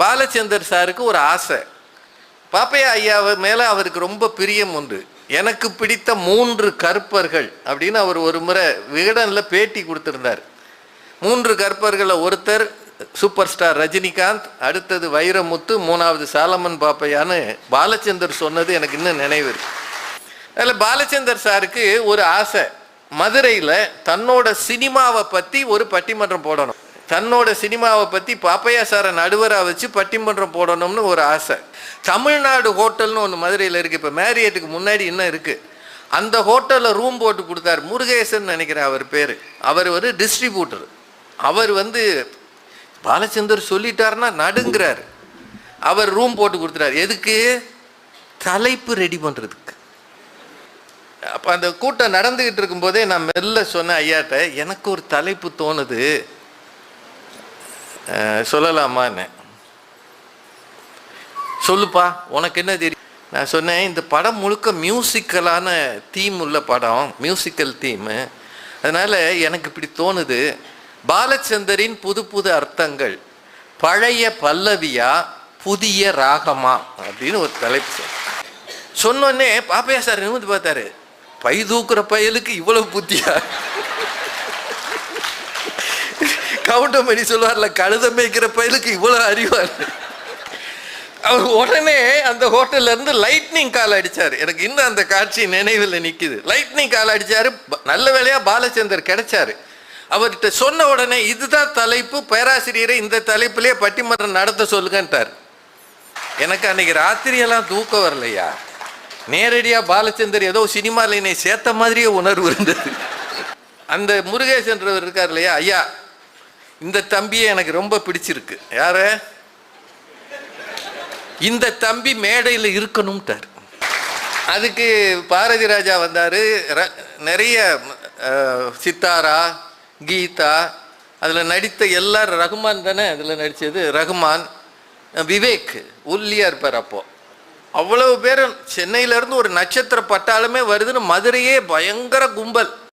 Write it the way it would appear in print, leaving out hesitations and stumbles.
பாலச்சந்தர் சாருக்கு ஒரு ஆசை, பாப்பையா ஐயாவை மேலே அவருக்கு ரொம்ப பிரியம் உண்டு. எனக்கு பிடித்த 3 கற்பர்கள் அப்படின்னு அவர் ஒரு முறை விகடனில் பேட்டி கொடுத்துருந்தார். 3 கற்பர்களில் ஒருத்தர் சூப்பர் ஸ்டார் ரஜினிகாந்த், அடுத்தது வைரமுத்து, 3வது சாலமன் பாப்பையான்னு பாலச்சந்தர் சொன்னது எனக்கு இன்னும் நினைவு இருக்கு. அதில் பாலச்சந்தர் சாருக்கு ஒரு ஆசை, மதுரையில் தன்னோட சினிமாவை பற்றி ஒரு பட்டிமன்றம் போடணும். தன்னோட சினிமாவை பற்றி பாப்பையா சாரை நடுவராக வச்சு பட்டிமன்றம் போடணும்னு ஒரு ஆசை. தமிழ்நாடு ஹோட்டல்னு ஒன்று மதுரையில் இருக்குது, இப்போ மேரியட்டுக்கு முன்னாடி இன்னும் இருக்குது. அந்த ஹோட்டலில் ரூம் போட்டு கொடுத்தார். முருகேசன் நினைக்கிறேன் அவர் பேர். அவர் ஒரு டிஸ்ட்ரிபியூட்டர். அவர் பாலச்சந்தர் சொல்லிட்டாருன்னா நடுங்கிறார். அவர் ரூம் போட்டு கொடுத்துறாரு. எதுக்கு? தலைப்பு ரெடி பண்ணுறதுக்கு. அப்போ அந்த கூட்டம் நடந்துக்கிட்டு இருக்கும்போதே நான் மெல்ல சொன்னேன் ஐயாட்ட, எனக்கு ஒரு தலைப்பு தோணுது, சொல்லலாமான்னு. சொல்லுப்பா, உனக்கு என்ன தெரியும்? நான் சொன்னேன், இந்த படம் முழுக்க மியூசிக்கலான தீம் உள்ள படம், மியூசிக்கல் தீமு. அதனால் எனக்கு இப்படி தோணுது, பாலச்சந்தரின் புது புது அர்த்தங்கள், பழைய பல்லவியா புதிய ராகமா அப்படின்னு ஒரு தலைப்பு சொன்னோடனே பாப்பையா சார் நிமிந்து பார்த்தாரு. பை தூக்குற பயலுக்கு இவ்வளவு புத்தியா? கவுண்டமணி சொல்லுவார்ல, கழுத மேய்க்கிற பயலுக்கு இவ்வளவு அறிவார். அவர் உடனே அந்த ஹோட்டல்ல இருந்து லைட்னிங் கால் அடிச்சாரு. எனக்கு இன்னும் அந்த காட்சி நினைவில் நிற்குது. லைட்னிங் கால் அடிச்சாரு. நல்ல வேளையா பாலச்சந்தர் கிடைச்சாரு. அவர்கிட்ட சொன்ன உடனே, இதுதான் தலைப்பு, பேராசிரியரை இந்த தலைப்பிலே பட்டிமன்றம் நடத்த சொல்லுங்கன்ட்டார். எனக்கு அன்னைக்கு ராத்திரியெல்லாம் தூக்கம் வரலையா. நேரடியாக பாலச்சந்தர் ஏதோ சினிமாவில் என்னை சேர்த்த மாதிரியே உணர்வு இருந்தது. அந்த முருகேசன்றவர் இருக்கார் இல்லையா, ஐயா, இந்த தம்பியை எனக்கு ரொம்ப பிடிச்சிருக்கு. யார? இந்த தம்பி மேடையில் இருக்கணும்ட்டார். அதுக்கு பாரதி ராஜா வந்தார். நிறைய சித்தாரா, கீதா, அதில் நடித்த எல்லாரும், ரகுமான் தானே அதில் நடித்தது, ரகுமான், விவேக் ஒல்லியாக இருப்பார். அப்போது அவ்வளவு பேர், சென்னையிலேருந்து ஒரு நட்சத்திர பட்டாளமே வருதுன்னு மதுரையே பயங்கர கும்பல்.